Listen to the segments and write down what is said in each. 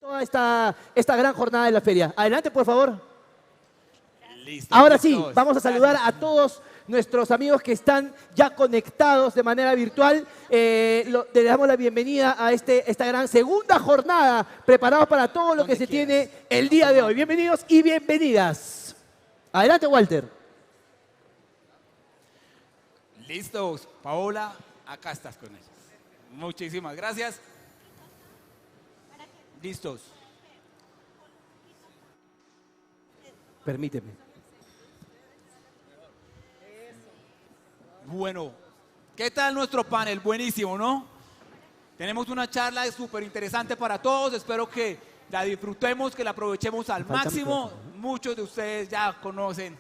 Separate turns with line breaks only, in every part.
toda esta gran jornada de la feria. Adelante, por favor.
Listo,
Ahora sí,
listos.
vamos a saludar a todos nuestros amigos que están ya conectados de manera virtual. Le damos la bienvenida a esta gran segunda jornada, preparados para todo lo que
Donde
se
quieras.
tiene el día de hoy. Bienvenidos y bienvenidas. Adelante, Walter.
Listos, Paola, acá estás con ellos. Muchísimas gracias. Listos.
Permíteme.
Bueno, ¿qué tal nuestro panel? Buenísimo, ¿no? Tenemos una charla súper interesante para todos. Espero que la disfrutemos, que la aprovechemos al
Falta
máximo.
micrófono, ¿no?
Muchos de ustedes ya conocen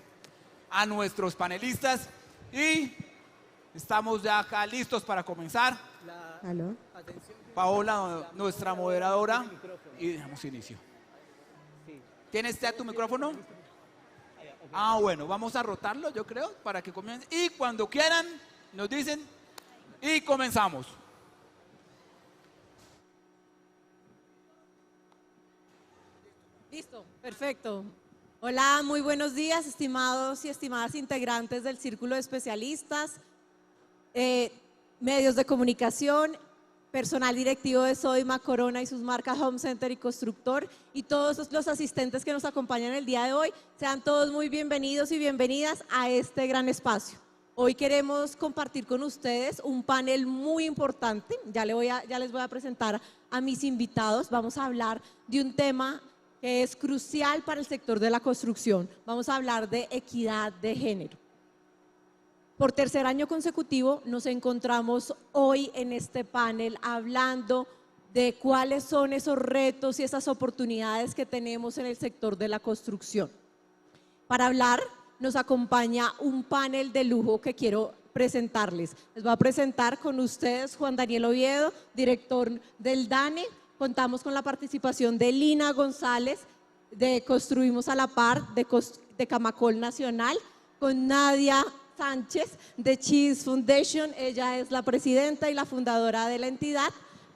a nuestros panelistas y estamos ya acá listos para comenzar.
¿Aló?
Paola, nuestra moderadora, y damos inicio. ¿Tienes ya tu micrófono? Ah, bueno, vamos a rotarlo, yo creo, para que comiencen. Y cuando quieran, nos dicen y comenzamos.
Listo, perfecto. Hola, muy buenos días, estimados y estimadas integrantes del Círculo de Especialistas, medios de comunicación, personal directivo de Sodima Corona y sus marcas Home Center y Constructor, y todos los asistentes que nos acompañan el día de hoy. Sean todos muy bienvenidos y bienvenidas a este gran espacio. Hoy queremos compartir con ustedes un panel muy importante. Ya les voy a presentar a mis invitados. Vamos a hablar de un tema que es crucial para el sector de la construcción. Vamos a hablar de equidad de género. Por tercer año consecutivo nos encontramos hoy en este panel hablando de cuáles son esos retos y esas oportunidades que tenemos en el sector de la construcción. Para hablar nos acompaña un panel de lujo que quiero presentarles. Les voy a presentar con ustedes Juan Daniel Oviedo, director del DANE. Contamos con la participación de Lina González, de Construimos a la Par, de Camacol Nacional, con Nadia Sánchez, de Cheese Foundation. Ella es la presidenta y la fundadora de la entidad.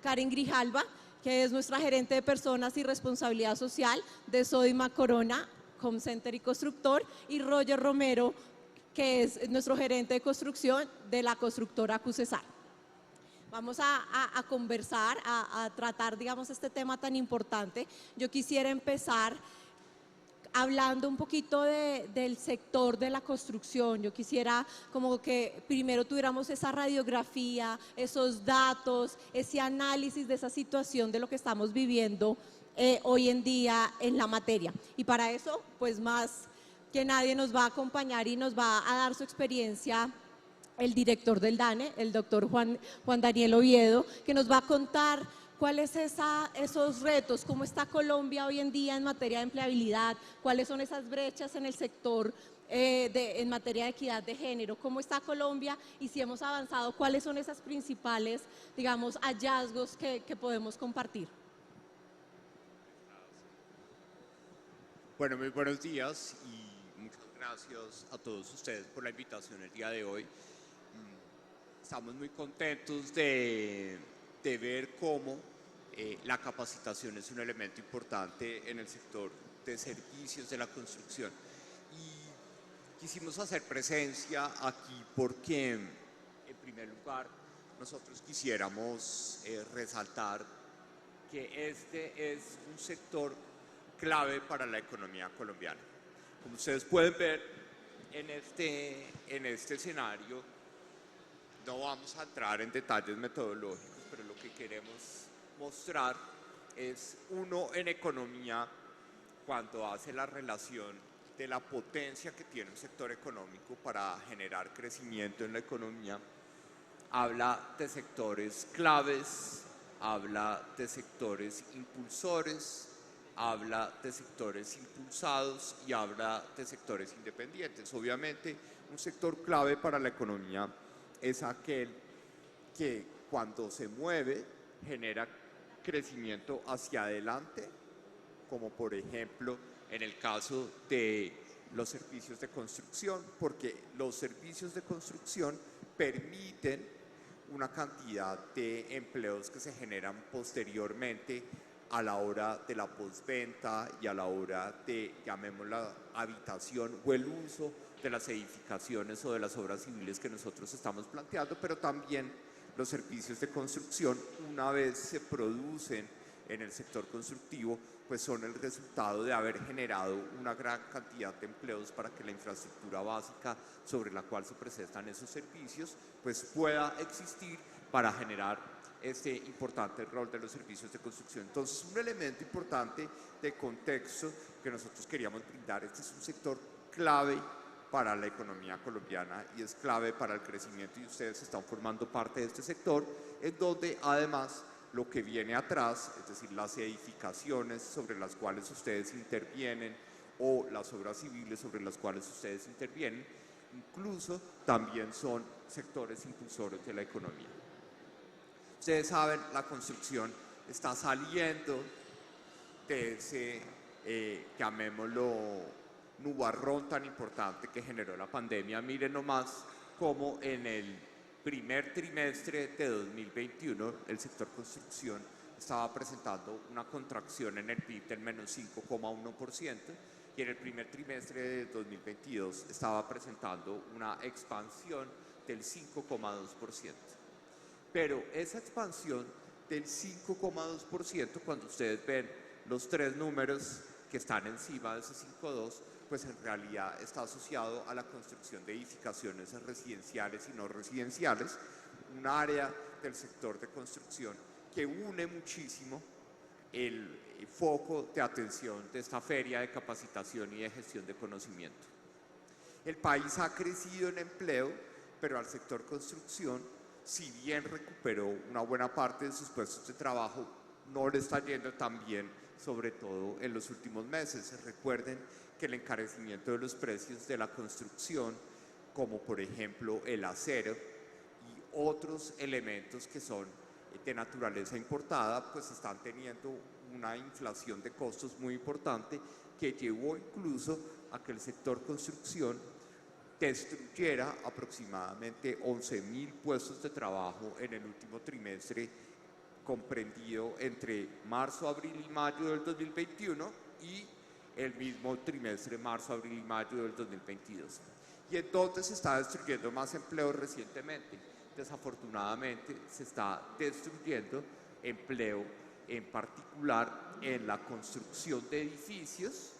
Karen Grijalva, que es nuestra gerente de personas y responsabilidad social de Sodima Corona, Home Center y Constructor. Y Roger Romero, que es nuestro gerente de construcción de la constructora Cusesar. Vamos a conversar, a tratar, digamos, este tema tan importante. Yo quisiera empezar hablando un poquito del sector de la construcción. Yo quisiera como que primero tuviéramos esa radiografía, esos datos, ese análisis de esa situación de lo que estamos viviendo hoy en día en la materia. Y para eso, pues más que nadie nos va a acompañar y nos va a dar su experiencia el director del DANE, el doctor Juan Daniel Oviedo, que nos va a contar cuáles esos retos, cómo está Colombia hoy en día en materia de empleabilidad, cuáles son esas brechas en el sector en materia de equidad de género, cómo está Colombia y si hemos avanzado, cuáles son esas principales, digamos, hallazgos que podemos compartir.
Bueno, muy buenos días y muchas gracias a todos ustedes por la invitación el día de hoy. Estamos muy contentos de ver cómo la capacitación es un elemento importante en el sector de servicios de la construcción. Y quisimos hacer presencia aquí porque, en primer lugar, nosotros quisiéramos resaltar que este es un sector clave para la economía colombiana. Como ustedes pueden ver en este escenario, no vamos a entrar en detalles metodológicos, pero lo que queremos mostrar es uno en economía cuando hace la relación de la potencia que tiene un sector económico para generar crecimiento en la economía. Habla de sectores claves, habla de sectores impulsores, habla de sectores impulsados y habla de sectores independientes. Obviamente, un sector clave para la economía es aquel que cuando se mueve genera crecimiento hacia adelante, como por ejemplo en el caso de los servicios de construcción, porque los servicios de construcción permiten una cantidad de empleos que se generan posteriormente a la hora de la postventa y a la hora de, llamémosla, habitación o el uso de las edificaciones o de las obras civiles que nosotros estamos planteando, pero también los servicios de construcción, una vez se producen en el sector constructivo, pues son el resultado de haber generado una gran cantidad de empleos para que la infraestructura básica sobre la cual se presentan esos servicios, pues pueda existir para generar este importante rol de los servicios de construcción. Entonces, un elemento importante de contexto que nosotros queríamos brindar, este es un sector clave para la economía colombiana y es clave para el crecimiento, y ustedes están formando parte de este sector, en donde además lo que viene atrás, es decir, las edificaciones sobre las cuales ustedes intervienen o las obras civiles sobre las cuales ustedes intervienen, incluso también son sectores impulsores de la economía. Ustedes saben, la construcción está saliendo de ese, llamémoslo, nubarrón tan importante que generó la pandemia. Miren nomás cómo en el primer trimestre de 2021 el sector construcción estaba presentando una contracción en el PIB del menos 5,1% y en el primer trimestre de 2022 estaba presentando una expansión del 5,2%. Pero esa expansión del 5,2%, cuando ustedes ven los tres números que están encima de ese 5,2%, pues en realidad está asociado a la construcción de edificaciones residenciales y no residenciales, un área del sector de construcción que une muchísimo el foco de atención de esta feria de capacitación y de gestión de conocimiento. El país ha crecido en empleo, pero al sector construcción, si bien recuperó una buena parte de sus puestos de trabajo, no le está yendo tan bien, sobre todo en los últimos meses. Recuerden que el encarecimiento de los precios de la construcción, como por ejemplo el acero y otros elementos que son de naturaleza importada, pues están teniendo una inflación de costos muy importante que llevó incluso a que el sector construcción destruyera aproximadamente 11.000 puestos de trabajo en el último trimestre, comprendido entre marzo, abril y mayo del 2021 y el mismo trimestre, marzo, abril y mayo del 2022. Y entonces se está destruyendo más empleo recientemente. Desafortunadamente se está destruyendo empleo, en particular en la construcción de edificios,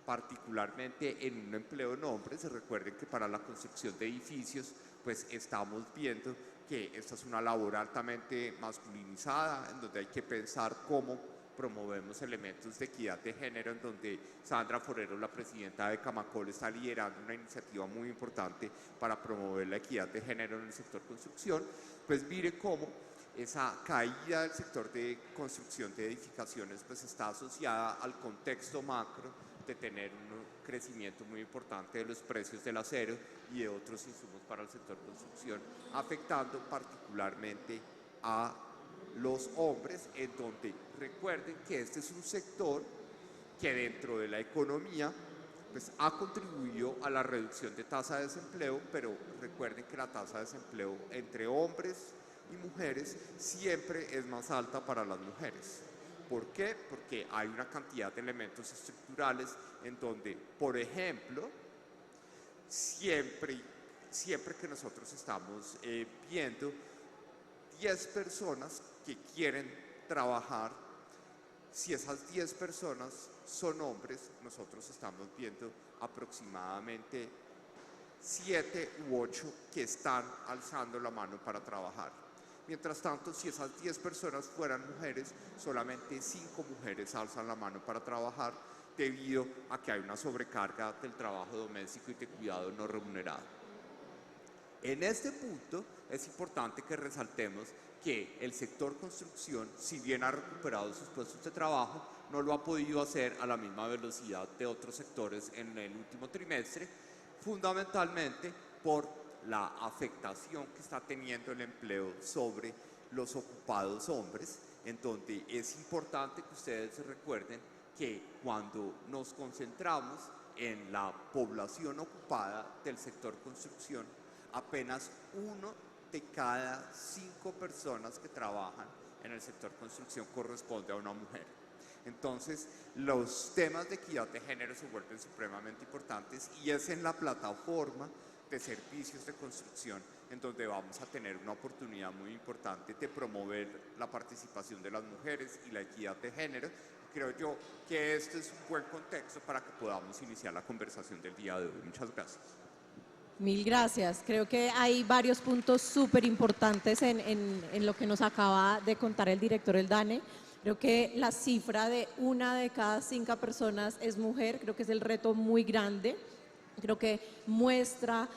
particularmente en un empleo en hombres. Recuerden que para la construcción de edificios, pues estamos viendo que esta es una labor altamente masculinizada, en donde hay que pensar cómo promovemos elementos de equidad de género, en donde Sandra Forero, la presidenta de Camacol, está liderando una iniciativa muy importante para promover la equidad de género en el sector construcción. Pues mire cómo esa caída del sector de construcción de edificaciones pues está asociada al contexto macro de tener un crecimiento muy importante de los precios del acero y de otros insumos para el sector construcción, afectando particularmente a los hombres, en donde recuerden que este es un sector que dentro de la economía pues ha contribuido a la reducción de tasa de desempleo, pero recuerden que la tasa de desempleo entre hombres y mujeres siempre es más alta para las mujeres. ¿Por qué? Porque hay una cantidad de elementos estructurales en donde, por ejemplo, siempre que nosotros estamos viendo 10 personas que quieren trabajar, si esas 10 personas son hombres, nosotros estamos viendo aproximadamente 7 u 8 que están alzando la mano para trabajar. Mientras tanto, si esas 10 personas fueran mujeres, solamente 5 mujeres alzan la mano para trabajar debido a que hay una sobrecarga del trabajo doméstico y de cuidado no remunerado. En este punto es importante que resaltemos que el sector construcción, si bien ha recuperado sus puestos de trabajo, no lo ha podido hacer a la misma velocidad de otros sectores en el último trimestre, fundamentalmente por la afectación que está teniendo el empleo sobre los ocupados hombres, en donde es importante que ustedes recuerden que cuando nos concentramos en la población ocupada del sector construcción, apenas 1 de cada 5 personas que trabajan en el sector construcción corresponde a una mujer. Entonces, los temas de equidad de género se vuelven supremamente importantes y es en la plataforma de servicios de construcción en donde vamos a tener una oportunidad muy importante de promover la participación de las mujeres y la equidad de género. Creo yo que este es un buen contexto para que podamos iniciar la conversación del día de hoy. Muchas gracias.
Mil gracias. Creo que hay varios puntos súper importantes en lo que nos acaba de contar el director del DANE. Creo que la cifra de 1 de cada 5 personas es mujer. Creo que es el reto muy grande. Creo que muestra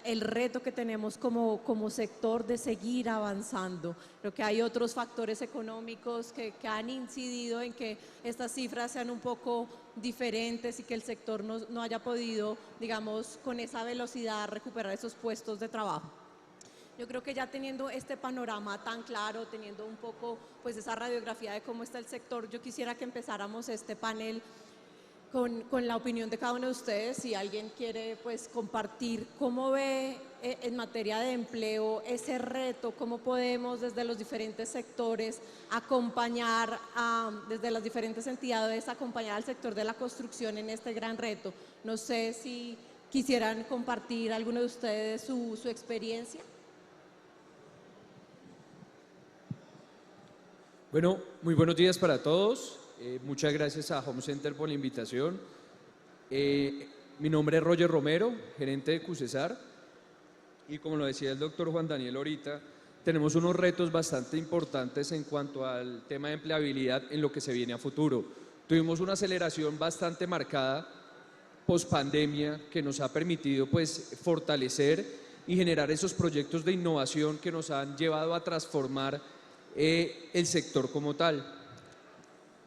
el reto que tenemos como sector de seguir avanzando. Creo que hay otros factores económicos que han incidido en que estas cifras sean un poco diferentes y que el sector no haya podido, digamos, con esa velocidad recuperar esos puestos de trabajo. Yo creo que ya teniendo este panorama tan claro, teniendo un poco pues esa radiografía de cómo está el sector, yo quisiera que empezáramos este panel con la opinión de cada uno de ustedes. Si alguien quiere pues compartir cómo ve en materia de empleo ese reto, cómo podemos desde los diferentes sectores acompañar, desde las diferentes entidades, acompañar al sector de la construcción en este gran reto. No sé si quisieran compartir alguno de ustedes su experiencia.
Bueno, muy buenos días para todos. Muchas gracias a Home Center por la invitación. Mi nombre es Roger Romero, gerente de QCESAR, y como lo decía el doctor Juan Daniel ahorita, tenemos unos retos bastante importantes en cuanto al tema de empleabilidad en lo que se viene a futuro. Tuvimos una aceleración bastante marcada post-pandemia que nos ha permitido pues fortalecer y generar esos proyectos de innovación que nos han llevado a transformar el sector como tal.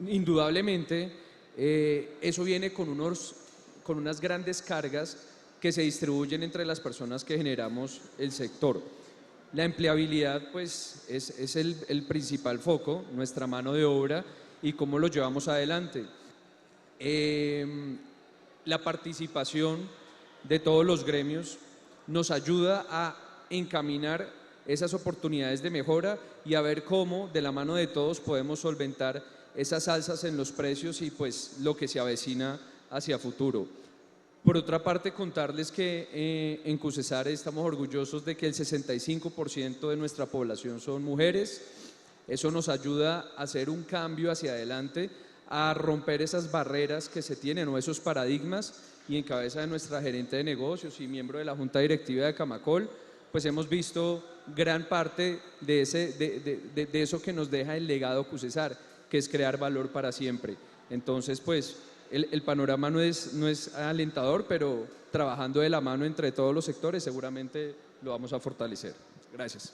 Indudablemente, eso viene con unas grandes cargas que se distribuyen entre las personas que generamos el sector. La empleabilidad pues es el principal foco, nuestra mano de obra y cómo lo llevamos adelante. La participación de todos los gremios nos ayuda a encaminar esas oportunidades de mejora y a ver cómo de la mano de todos podemos solventar esas alzas en los precios y pues lo que se avecina hacia futuro. Por otra parte, contarles que en QCESAR estamos orgullosos de que el 65% de nuestra población son mujeres. Eso nos ayuda a hacer un cambio hacia adelante, a romper esas barreras que se tienen o esos paradigmas, y en cabeza de nuestra gerente de negocios y miembro de la Junta Directiva de Camacol, pues hemos visto gran parte de eso que nos deja el legado QCESAR, que es crear valor para siempre. Entonces, pues, el panorama no es alentador, pero trabajando de la mano entre todos los sectores seguramente lo vamos a fortalecer. Gracias.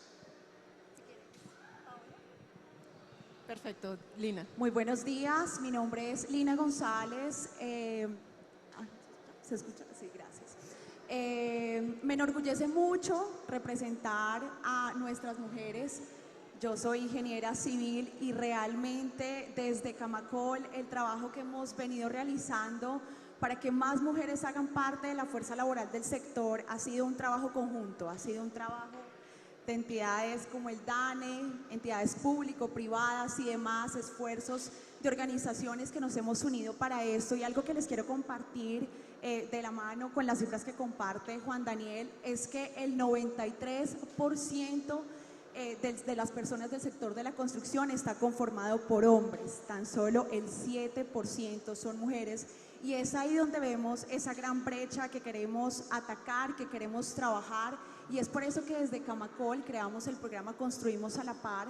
Perfecto, Lina.
Muy buenos días, mi nombre es Lina González. ¿Se escucha? Sí, gracias. Me enorgullece mucho representar a nuestras mujeres. Yo soy ingeniera civil y realmente desde Camacol el trabajo que hemos venido realizando para que más mujeres hagan parte de la fuerza laboral del sector ha sido un trabajo conjunto, ha sido un trabajo de entidades como el DANE, entidades público-privadas y demás esfuerzos de organizaciones que nos hemos unido para esto. Y algo que les quiero compartir de la mano con las cifras que comparte Juan Daniel es que el 93% de las personas del sector de la construcción está conformado por hombres, tan solo el 7% son mujeres, y es ahí donde vemos esa gran brecha que queremos atacar, que queremos trabajar, y es por eso que desde Camacol creamos el programa Construimos a la Par,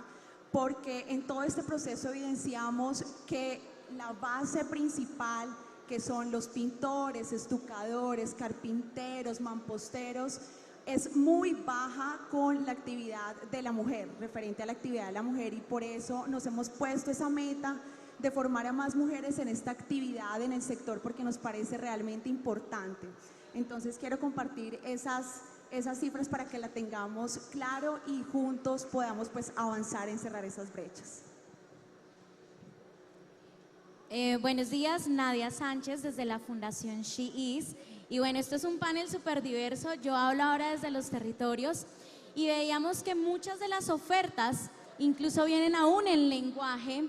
porque en todo este proceso evidenciamos que la base principal, que son los pintores, estucadores, carpinteros, mamposteros, es muy baja con la actividad de la mujer, referente a la actividad de la mujer, y por eso nos hemos puesto esa meta de formar a más mujeres en esta actividad en el sector, porque nos parece realmente importante. Entonces quiero compartir esas cifras para que la tengamos claro y juntos podamos pues avanzar en cerrar esas brechas.
Buenos días, Nadia Sánchez desde la Fundación She Is. Y bueno, esto es un panel súper diverso. Yo hablo ahora desde los territorios y veíamos que muchas de las ofertas incluso vienen aún en lenguaje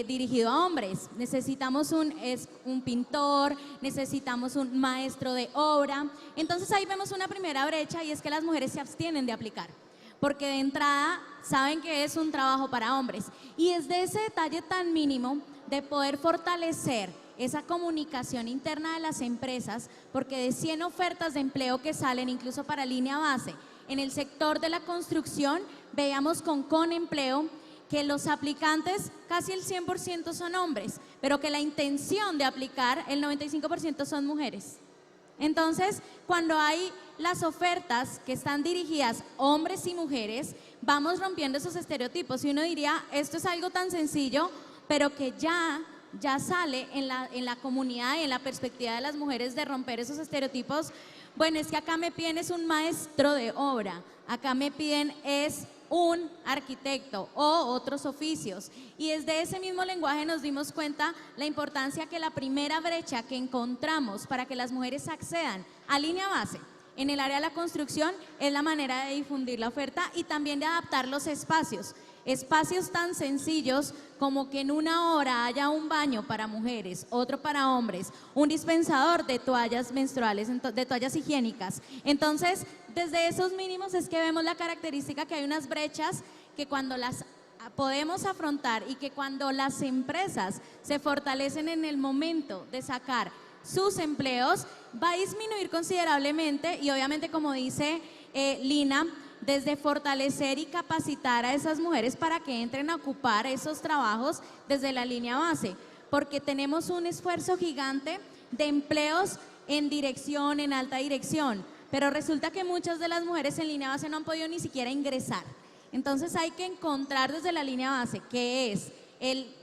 dirigido a hombres. Necesitamos un pintor, necesitamos un maestro de obra. Entonces ahí vemos una primera brecha y es que las mujeres se abstienen de aplicar, porque de entrada saben que es un trabajo para hombres. Y es de ese detalle tan mínimo de poder fortalecer esa comunicación interna de las empresas, porque de 100 ofertas de empleo que salen incluso para línea base, en el sector de la construcción veíamos con Empleo que los aplicantes casi el 100% son hombres, pero que la intención de aplicar el 95% son mujeres. Entonces, cuando hay las ofertas que están dirigidas hombres y mujeres, vamos rompiendo esos estereotipos y uno diría, esto es algo tan sencillo, pero que ya sale en la comunidad y en la perspectiva de las mujeres de romper esos estereotipos. Bueno, es que acá me piden es un maestro de obra, acá me piden es un arquitecto o otros oficios, y desde ese mismo lenguaje nos dimos cuenta la importancia que la primera brecha que encontramos para que las mujeres accedan a línea base en el área de la construcción es la manera de difundir la oferta y también de adaptar los espacios tan sencillos como que en una hora haya un baño para mujeres, otro para hombres, un dispensador de toallas menstruales, de toallas higiénicas. Entonces, desde esos mínimos es que vemos la característica que hay unas brechas que cuando las podemos afrontar y que cuando las empresas se fortalecen en el momento de sacar sus empleos, va a disminuir considerablemente y obviamente, como dice Lina, desde fortalecer y capacitar a esas mujeres para que entren a ocupar esos trabajos desde la línea base, porque tenemos un esfuerzo gigante de empleos en dirección, en alta dirección, pero resulta que muchas de las mujeres en línea base no han podido ni siquiera ingresar. Entonces hay que encontrar desde la línea base qué es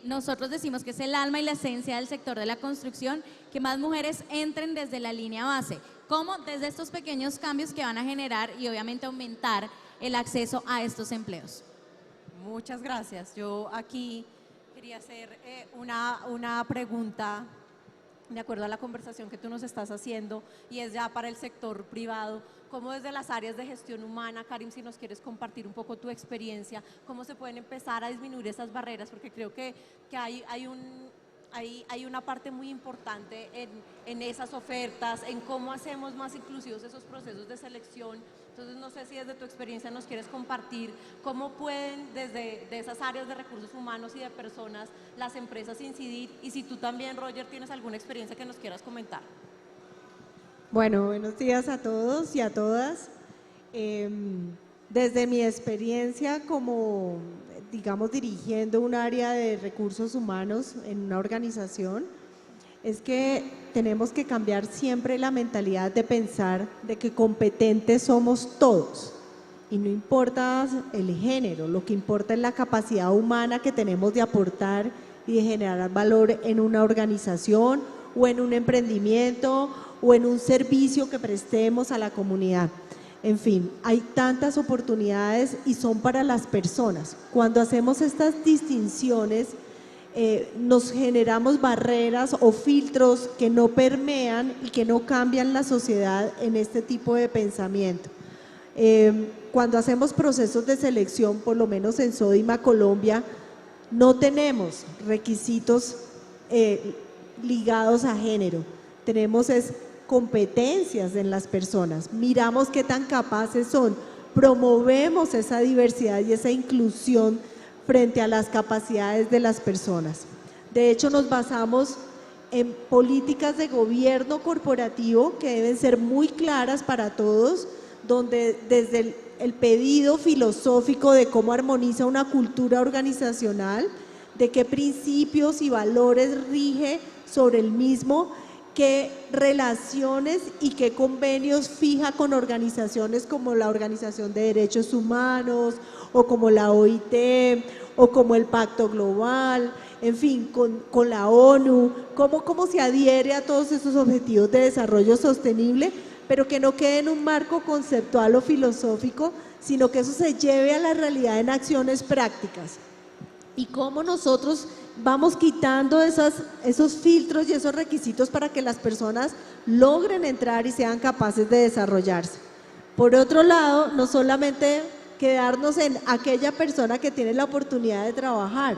nosotros decimos que es el alma y la esencia del sector de la construcción, que más mujeres entren desde la línea base. ¿Cómo? Desde estos pequeños cambios que van a generar y obviamente aumentar el acceso a estos empleos.
Muchas gracias. Yo aquí quería hacer una pregunta de acuerdo a la conversación que tú nos estás haciendo, y es ya para el sector privado. ¿Cómo desde las áreas de gestión humana, Karim, si nos quieres compartir un poco tu experiencia, cómo se pueden empezar a disminuir esas barreras? Porque creo que hay una parte muy importante en esas ofertas, en cómo hacemos más inclusivos esos procesos de selección. Entonces, no sé si desde tu experiencia nos quieres compartir cómo pueden desde esas áreas de recursos humanos y de personas las empresas incidir, y si tú también, Roger, tienes alguna experiencia que nos quieras comentar.
Bueno, buenos días a todos y a todas. Desde mi experiencia como, digamos, dirigiendo un área de recursos humanos en una organización, es que tenemos que cambiar siempre la mentalidad de pensar de que competentes somos todos, y no importa el género, lo que importa es la capacidad humana que tenemos de aportar y de generar valor en una organización o en un emprendimiento o en un servicio que prestemos a la comunidad. En fin, hay tantas oportunidades y son para las personas. Cuando hacemos estas distinciones, nos generamos barreras o filtros que no permean y que no cambian la sociedad en este tipo de pensamiento. Cuando hacemos procesos de selección, por lo menos en Sodima Colombia, no tenemos requisitos ligados a género, tenemos competencias en las personas, miramos qué tan capaces son, promovemos esa diversidad y esa inclusión frente a las capacidades de las personas. De hecho, nos basamos en políticas de gobierno corporativo que deben ser muy claras para todos, donde desde el pedido filosófico de cómo armoniza una cultura organizacional, de qué principios y valores rige sobre el mismo, qué relaciones y qué convenios fija con organizaciones como la Organización de Derechos Humanos o como la OIT o como el Pacto Global, en fin, con la ONU, cómo se adhiere a todos esos objetivos de desarrollo sostenible, pero que no quede en un marco conceptual o filosófico, sino que eso se lleve a la realidad en acciones prácticas. Y cómo nosotros vamos quitando esos filtros y esos requisitos para que las personas logren entrar y sean capaces de desarrollarse. Por otro lado, no solamente quedarnos en aquella persona que tiene la oportunidad de trabajar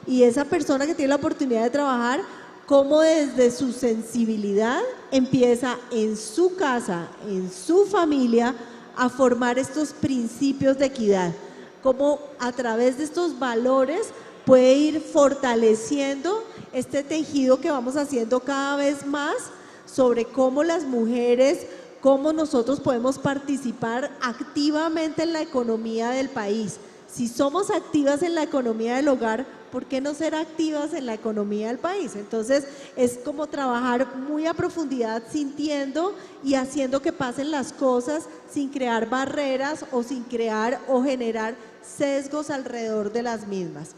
y esa persona que tiene la oportunidad de trabajar, cómo desde su sensibilidad empieza en su casa, en su familia, a formar estos principios de equidad, cómo a través de estos valores puede ir fortaleciendo este tejido que vamos haciendo cada vez más sobre cómo las mujeres, cómo nosotros podemos participar activamente en la economía del país. Si somos activas en la economía del hogar, ¿por qué no ser activas en la economía del país? Entonces, es como trabajar muy a profundidad, sintiendo y haciendo que pasen las cosas sin crear barreras o sin crear o generar sesgos alrededor de las mismas.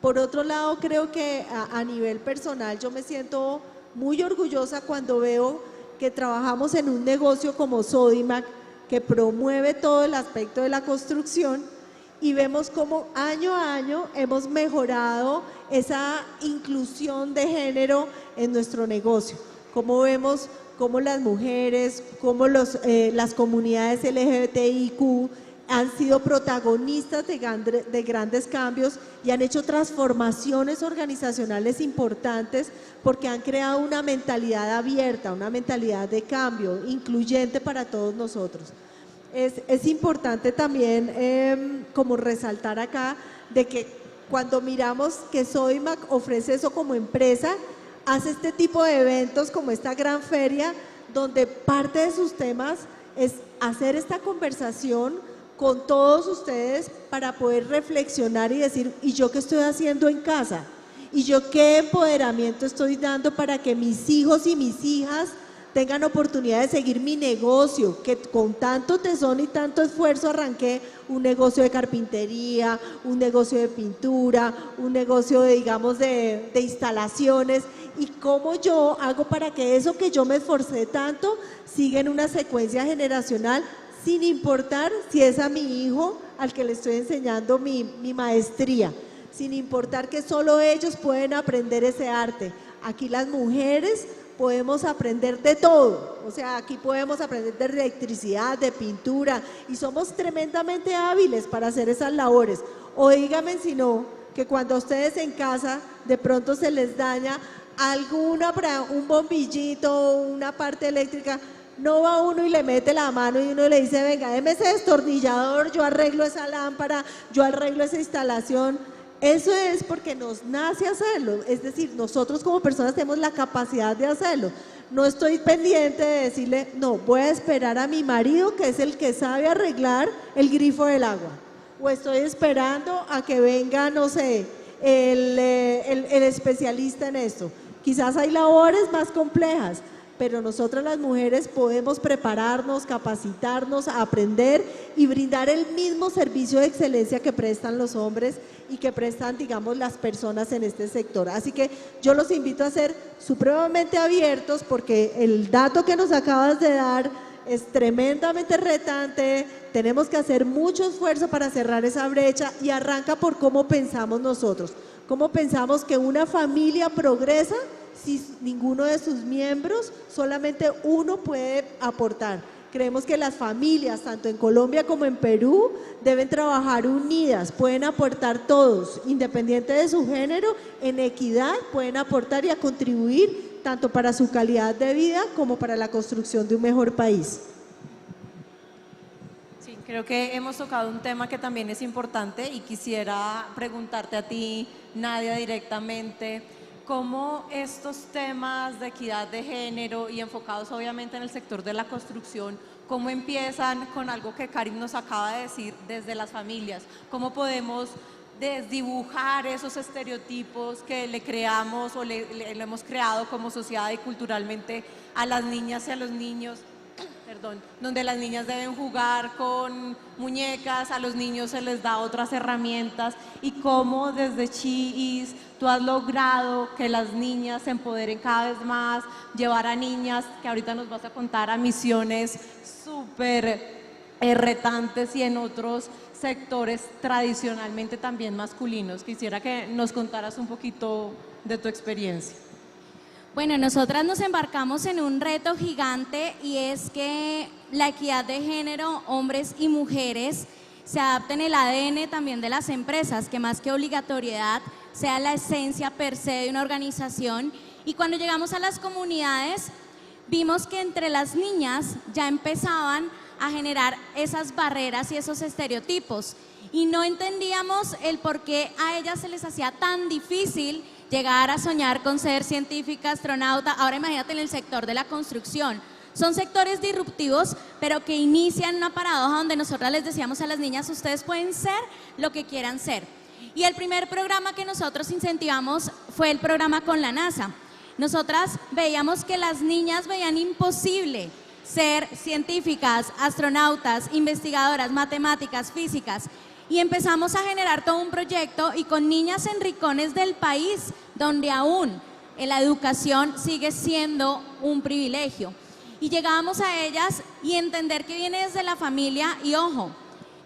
Por otro lado, creo que a nivel personal yo me siento muy orgullosa cuando veo que trabajamos en un negocio como Sodimac, que promueve todo el aspecto de la construcción, y vemos cómo año a año hemos mejorado esa inclusión de género en nuestro negocio. Cómo vemos cómo las mujeres, cómo las comunidades LGBTIQ han sido protagonistas de grandes cambios y han hecho transformaciones organizacionales importantes porque han creado una mentalidad abierta, una mentalidad de cambio, incluyente para todos nosotros. Es importante también como resaltar acá de que cuando miramos que Sodimac ofrece eso como empresa, hace este tipo de eventos como esta gran feria, donde parte de sus temas es hacer esta conversación con todos ustedes para poder reflexionar y decir, ¿y yo qué estoy haciendo en casa? ¿Y yo qué empoderamiento estoy dando para que mis hijos y mis hijas tengan oportunidad de seguir mi negocio, que con tanto tesón y tanto esfuerzo arranqué un negocio de carpintería, un negocio de pintura, un negocio de, digamos, de instalaciones, y cómo yo hago para que eso que yo me esforcé tanto siga en una secuencia generacional, sin importar si es a mi hijo al que le estoy enseñando mi maestría, sin importar que solo ellos pueden aprender ese arte. Aquí las mujeres podemos aprender de todo, o sea, aquí podemos aprender de electricidad, de pintura, y somos tremendamente hábiles para hacer esas labores. O díganme si no, que cuando a ustedes en casa de pronto se les daña un bombillito, una parte eléctrica, no va uno y le mete la mano y uno le dice, venga, déme ese destornillador, yo arreglo esa lámpara, yo arreglo esa instalación. Eso es porque nos nace hacerlo, es decir, nosotros como personas tenemos la capacidad de hacerlo. No estoy pendiente de decirle, no, voy a esperar a mi marido que es el que sabe arreglar el grifo del agua. O estoy esperando a que venga, no sé, el especialista en esto. Quizás hay labores más complejas, pero nosotras las mujeres podemos prepararnos, capacitarnos, aprender y brindar el mismo servicio de excelencia que prestan los hombres y que prestan, digamos, las personas en este sector. Así que yo los invito a ser supremamente abiertos porque el dato que nos acabas de dar es tremendamente retante, tenemos que hacer mucho esfuerzo para cerrar esa brecha y arranca por cómo pensamos nosotros, cómo pensamos que una familia progresa si ninguno de sus miembros, solamente uno puede aportar. Creemos que las familias, tanto en Colombia como en Perú, deben trabajar unidas, pueden aportar todos, independiente de su género, en equidad, pueden aportar y a contribuir tanto para su calidad de vida como para la construcción de un mejor país.
Sí, creo que hemos tocado un tema que también es importante y quisiera preguntarte a ti, Nadia, directamente, cómo estos temas de equidad de género y enfocados obviamente en el sector de la construcción, cómo empiezan con algo que Karim nos acaba de decir desde las familias, cómo podemos desdibujar esos estereotipos que le creamos o le hemos creado como sociedad y culturalmente a las niñas y a los niños, donde las niñas deben jugar con muñecas, a los niños se les da otras herramientas, y cómo desde Chiis tú has logrado que las niñas se empoderen cada vez más, llevar a niñas, que ahorita nos vas a contar, a misiones súper retantes y en otros sectores tradicionalmente también masculinos. Quisiera que nos contaras un poquito de tu experiencia.
Bueno, nosotras nos embarcamos en un reto gigante y es que la equidad de género, hombres y mujeres, se adapte en el ADN también de las empresas, que más que obligatoriedad sea la esencia per se de una organización. Y cuando llegamos a las comunidades, vimos que entre las niñas ya empezaban a generar esas barreras y esos estereotipos. Y no entendíamos el por qué a ellas se les hacía tan difícil llegar a soñar con ser científica, astronauta. Ahora imagínate en el sector de la construcción. Son sectores disruptivos, pero que inician una paradoja donde nosotras les decíamos a las niñas, ustedes pueden ser lo que quieran ser. Y el primer programa que nosotros incentivamos fue el programa con la NASA. Nosotras veíamos que las niñas veían imposible ser científicas, astronautas, investigadoras, matemáticas, físicas. Y empezamos a generar todo un proyecto y con niñas en rincones del país, donde aún la educación sigue siendo un privilegio. Y llegábamos a ellas y entender que viene desde la familia y ojo,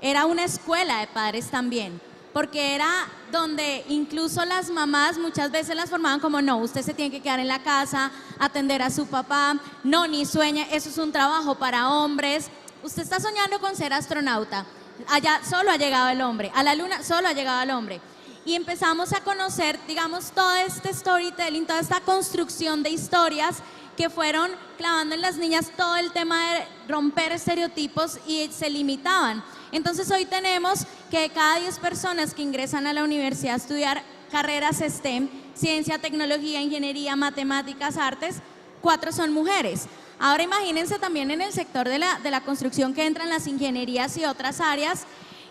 era una escuela de padres también, porque era donde incluso las mamás muchas veces las formaban como no, usted se tiene que quedar en la casa, atender a su papá, no, ni sueña, eso es un trabajo para hombres, usted está soñando con ser astronauta, allá solo ha llegado el hombre, a la luna solo ha llegado el hombre. Y empezamos a conocer, digamos, todo este storytelling, toda esta construcción de historias que fueron clavando en las niñas todo el tema de romper estereotipos y se limitaban. Entonces hoy tenemos que de cada 10 personas que ingresan a la universidad a estudiar carreras STEM, ciencia, tecnología, ingeniería, matemáticas, artes, 4 son mujeres. Ahora imagínense también en el sector de la construcción que entran las ingenierías y otras áreas,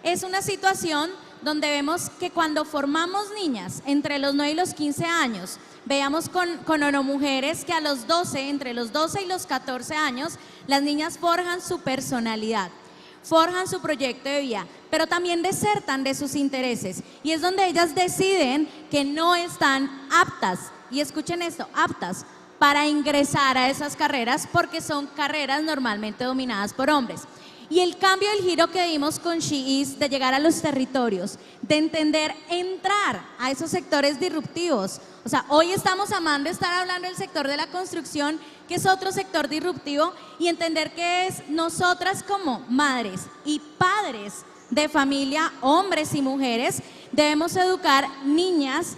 es una situación donde vemos que cuando formamos niñas entre los 9 y los 15 años, veamos con mujeres que a los 12, entre los 12 y los 14 años, las niñas forjan su personalidad, forjan su proyecto de vida, pero también desertan de sus intereses. Y es donde ellas deciden que no están aptas, y escuchen esto, aptas para ingresar a esas carreras porque son carreras normalmente dominadas por hombres. Y el cambio del giro que dimos con She Is, de llegar a los territorios, de entender, entrar a esos sectores disruptivos. O sea, hoy estamos amando estar hablando del sector de la construcción, que es otro sector disruptivo, y entender que es nosotras como madres y padres de familia, hombres y mujeres, debemos educar niñas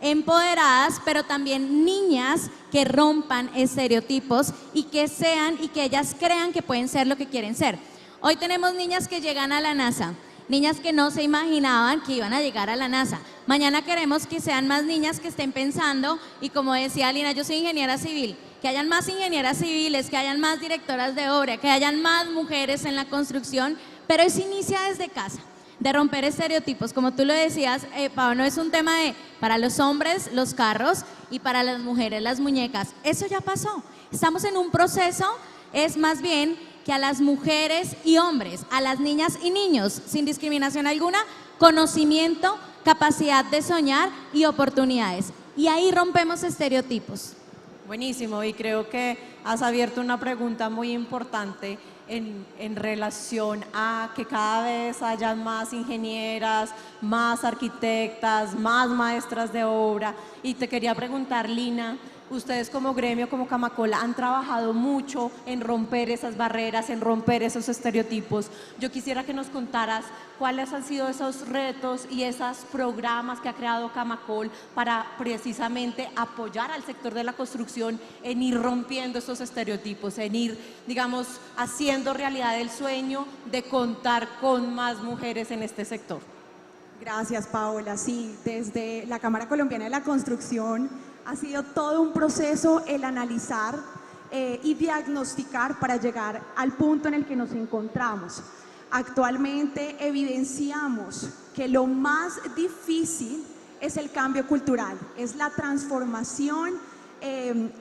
empoderadas, pero también niñas que rompan estereotipos y que sean y que ellas crean que pueden ser lo que quieren ser. Hoy tenemos niñas que llegan a la NASA, niñas que no se imaginaban que iban a llegar a la NASA. Mañana queremos que sean más niñas que estén pensando, y como decía Lina, yo soy ingeniera civil, que hayan más ingenieras civiles, que hayan más directoras de obra, que hayan más mujeres en la construcción, pero eso inicia desde casa, de romper estereotipos. Como tú lo decías, Pau, no es un tema de para los hombres los carros y para las mujeres las muñecas. Eso ya pasó. Estamos en un proceso, es más bien que a las mujeres y hombres, a las niñas y niños, sin discriminación alguna, conocimiento, capacidad de soñar y oportunidades. Y ahí rompemos estereotipos.
Buenísimo, y creo que has abierto una pregunta muy importante en relación a que cada vez hayan más ingenieras, más arquitectas, más maestras de obra. Y te quería preguntar, Lina, ustedes como gremio, como Camacol, han trabajado mucho en romper esas barreras, en romper esos estereotipos. Yo quisiera que nos contaras cuáles han sido esos retos y esos programas que ha creado Camacol para precisamente apoyar al sector de la construcción en ir rompiendo esos estereotipos, en ir, digamos, haciendo realidad el sueño de contar con más mujeres en este sector.
Gracias, Paola. Sí, desde la Cámara Colombiana de la Construcción ha sido todo un proceso el analizar y diagnosticar para llegar al punto en el que nos encontramos. Actualmente evidenciamos que lo más difícil es el cambio cultural, es la transformación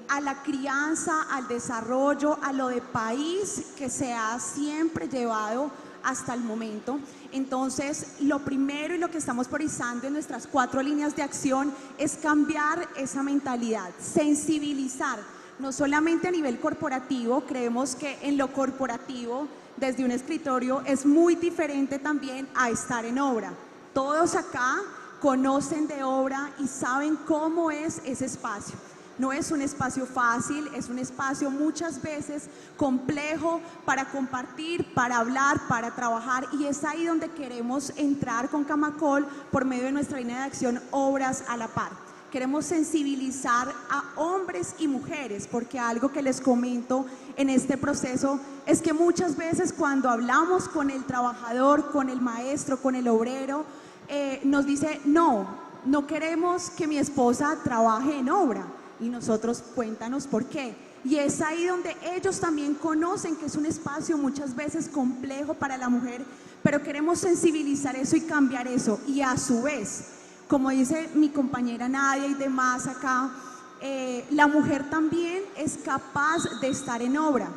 a la crianza, al desarrollo, a lo de país que se ha siempre llevado hasta el momento. Entonces, lo primero y lo que estamos priorizando en nuestras 4 líneas de acción es cambiar esa mentalidad, sensibilizar, no solamente a nivel corporativo. Creemos que en lo corporativo, desde un escritorio, es muy diferente también a estar en obra. Todos acá conocen de obra y saben cómo es ese espacio. No es un espacio fácil, es un espacio muchas veces complejo para compartir, para hablar, para trabajar, y es ahí donde queremos entrar con Camacol por medio de nuestra línea de acción Obras a la Par. Queremos sensibilizar a hombres y mujeres, porque algo que les comento en este proceso es que muchas veces cuando hablamos con el trabajador, con el maestro, con el obrero, nos dice, no queremos que mi esposa trabaje en obra. Y nosotros, cuéntanos por qué. Y es ahí donde ellos también conocen que es un espacio muchas veces complejo para la mujer, pero queremos sensibilizar eso y cambiar eso. Y a su vez, como dice mi compañera Nadia y demás acá, la mujer también es capaz de estar en obra.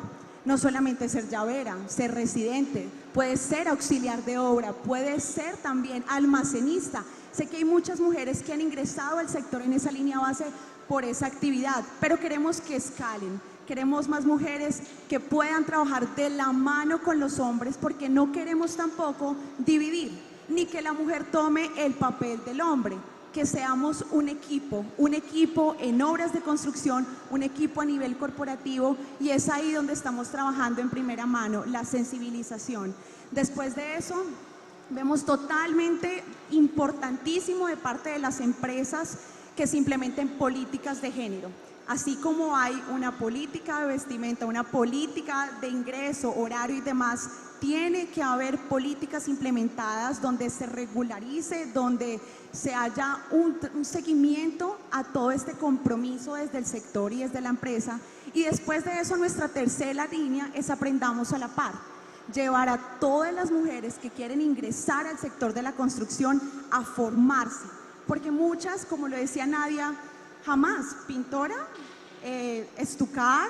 No solamente ser llavera, ser residente, puede ser auxiliar de obra, puede ser también almacenista. Sé que hay muchas mujeres que han ingresado al sector en esa línea base por esa actividad, pero queremos que escalen, queremos más mujeres que puedan trabajar de la mano con los hombres, porque no queremos tampoco dividir, ni que la mujer tome el papel del hombre, que seamos un equipo en obras de construcción, un equipo a nivel corporativo, y es ahí donde estamos trabajando en primera mano, la sensibilización. Después de eso, vemos totalmente importantísimo de parte de las empresas que se implementen políticas de género. Así como hay una política de vestimenta, una política de ingreso, horario y demás, tiene que haber políticas implementadas donde se regularice, donde se haya un seguimiento a todo este compromiso desde el sector y desde la empresa. Y después de eso, nuestra tercera línea es Aprendamos a la Par. Llevar a todas las mujeres que quieren ingresar al sector de la construcción a formarse. Porque muchas, como lo decía Nadia, jamás, pintora, estucar,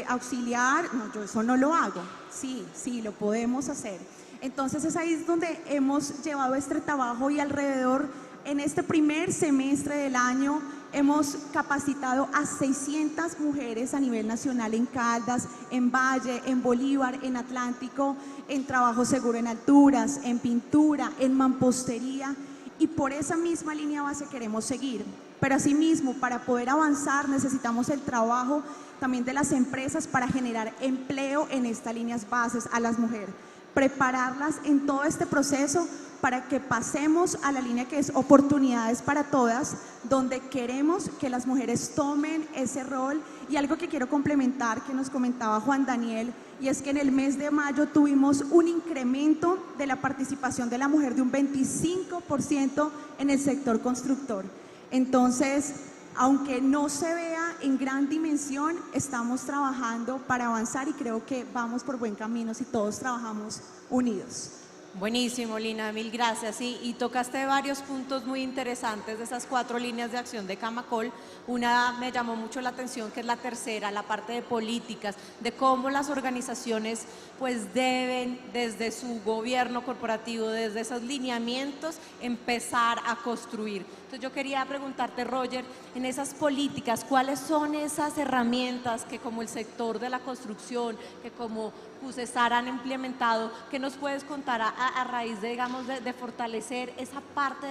auxiliar, no, yo eso no lo hago. Sí, lo podemos hacer. Entonces es ahí donde hemos llevado este trabajo, y alrededor, en este primer semestre del año, hemos capacitado a 600 mujeres a nivel nacional en Caldas, en Valle, en Bolívar, en Atlántico, en trabajo seguro en alturas, en pintura, en mampostería. Y por esa misma línea base queremos seguir. Pero asimismo, para poder avanzar, necesitamos el trabajo también de las empresas para generar empleo en estas líneas bases a las mujeres. Prepararlas en todo este proceso para que pasemos a la línea que es oportunidades para todas, donde queremos que las mujeres tomen ese rol. Y algo que quiero complementar, que nos comentaba Juan Daniel, y es que en el mes de mayo tuvimos un incremento de la participación de la mujer de un 25% en el sector constructor. Entonces, aunque no se vea en gran dimensión, estamos trabajando para avanzar, y creo que vamos por buen camino si todos trabajamos unidos.
Buenísimo, Lina, mil gracias. Sí, y tocaste varios puntos muy interesantes de esas 4 líneas de acción de Camacol. Una me llamó mucho la atención, que es la tercera, la parte de políticas, de cómo las organizaciones pues deben, desde su gobierno corporativo, desde esos lineamientos, empezar a construir. Entonces yo quería preguntarte, Roger, en esas políticas, ¿cuáles son esas herramientas que como el sector de la construcción, que como CUSESAR han implementado? ¿Qué nos puedes contar a raíz de, digamos, de fortalecer esa parte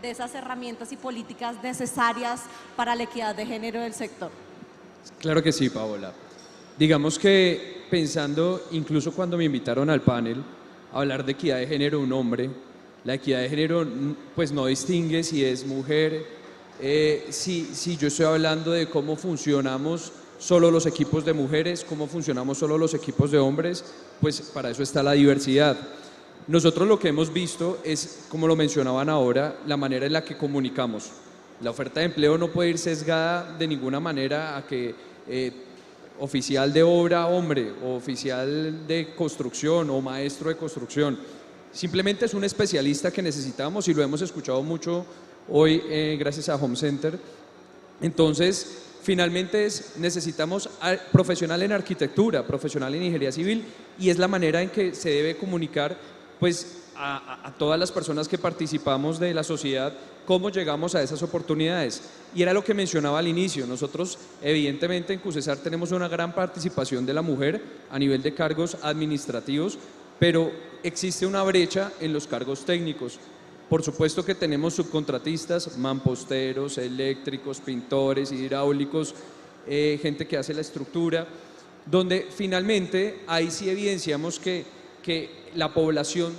de esas herramientas y políticas necesarias para la equidad de género del sector?
Claro que sí, Paola. Digamos que pensando, incluso cuando me invitaron al panel a hablar de equidad de género un hombre, la equidad de género pues no distingue si es mujer, si yo estoy hablando de cómo funcionamos solo los equipos de mujeres, cómo funcionamos solo los equipos de hombres, pues para eso está la diversidad. Nosotros lo que hemos visto es, como lo mencionaban ahora, la manera en la que comunicamos. La oferta de empleo no puede ir sesgada de ninguna manera a que oficial de obra hombre, o oficial de construcción, o maestro de construcción. Simplemente es un especialista que necesitamos, y lo hemos escuchado mucho hoy gracias a Home Center. Entonces, finalmente necesitamos profesional en arquitectura, profesional en ingeniería civil, y es la manera en que se debe comunicar pues a todas las personas que participamos de la sociedad, cómo llegamos a esas oportunidades. Y era lo que mencionaba al inicio, nosotros evidentemente en CUSESAR tenemos una gran participación de la mujer a nivel de cargos administrativos, pero existe una brecha en los cargos técnicos. Por supuesto que tenemos subcontratistas, mamposteros, eléctricos, pintores, hidráulicos, gente que hace la estructura, donde finalmente ahí sí evidenciamos que la población,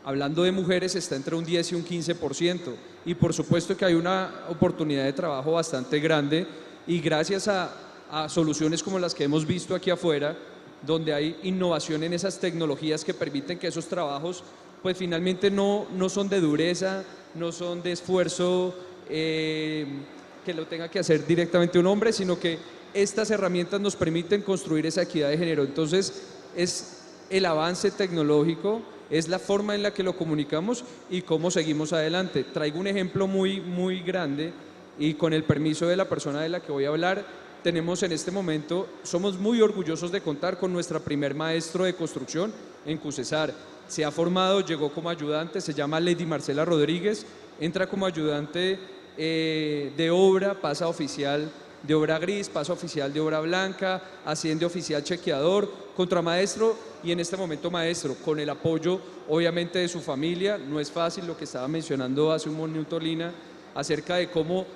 hablando de mujeres, está entre un 10 y un 15%, y por supuesto que hay una oportunidad de trabajo bastante grande, y gracias a soluciones como las que hemos visto aquí afuera, donde hay innovación en esas tecnologías que permiten que esos trabajos pues finalmente no son de dureza, no son de esfuerzo que lo tenga que hacer directamente un hombre, sino que estas herramientas nos permiten construir esa equidad de género. Entonces es el avance tecnológico, es la forma en la que lo comunicamos y cómo seguimos adelante. Traigo un ejemplo muy grande, y con el permiso de la persona de la que voy a hablar, tenemos en este momento, somos muy orgullosos de contar con nuestra primer maestro de construcción en CUSESAR. Se ha formado, llegó como ayudante, se llama Lady Marcela Rodríguez, entra como ayudante de obra, pasa a oficial de obra gris, pasa a oficial de obra blanca, asciende a oficial chequeador, contramaestro y en este momento maestro, con el apoyo obviamente de su familia. No es fácil lo que estaba mencionando hace un minuto Lina, acerca de cómo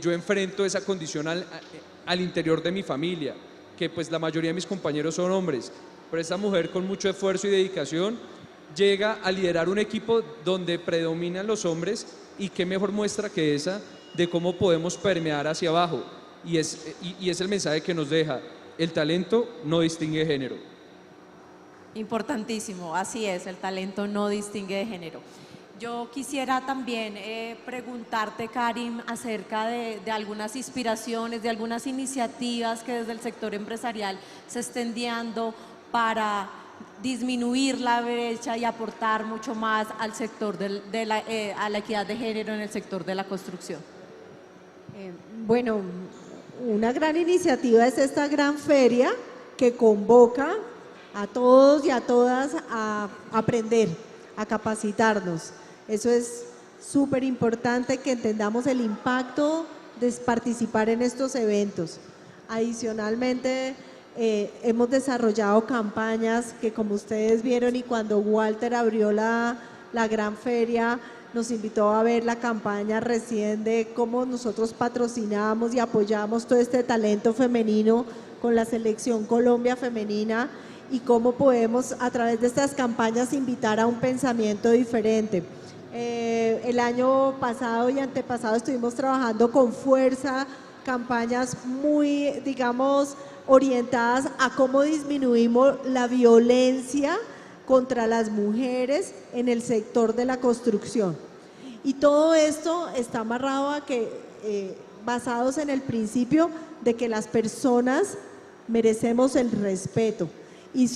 yo enfrento esa condición al interior de mi familia, que pues la mayoría de mis compañeros son hombres, pero esta mujer con mucho esfuerzo y dedicación llega a liderar un equipo donde predominan los hombres, y qué mejor muestra que esa de cómo podemos permear hacia abajo, y es el mensaje que nos deja: el talento no distingue género.
Importantísimo, así es, el talento no distingue de género. Yo quisiera también preguntarte, Karim, acerca de algunas inspiraciones, de algunas iniciativas que desde el sector empresarial se estén dando para disminuir la brecha y aportar mucho más al sector a la equidad de género en el sector de la construcción.
Bueno, una gran iniciativa es esta gran feria que convoca a todos y a todas a aprender, a capacitarnos. Eso es súper importante, que entendamos el impacto de participar en estos eventos. Adicionalmente, hemos desarrollado campañas que, como ustedes vieron, y cuando Walter abrió la gran feria, nos invitó a ver la campaña recién de cómo nosotros patrocinamos y apoyamos todo este talento femenino con la Selección Colombia Femenina, y cómo podemos a través de estas campañas invitar a un pensamiento diferente. El año pasado y antepasado estuvimos trabajando con fuerza campañas muy, digamos, orientadas a cómo disminuimos la violencia contra las mujeres en el sector de la construcción. Y todo esto está amarrado a que, basados en el principio de que las personas merecemos el respeto y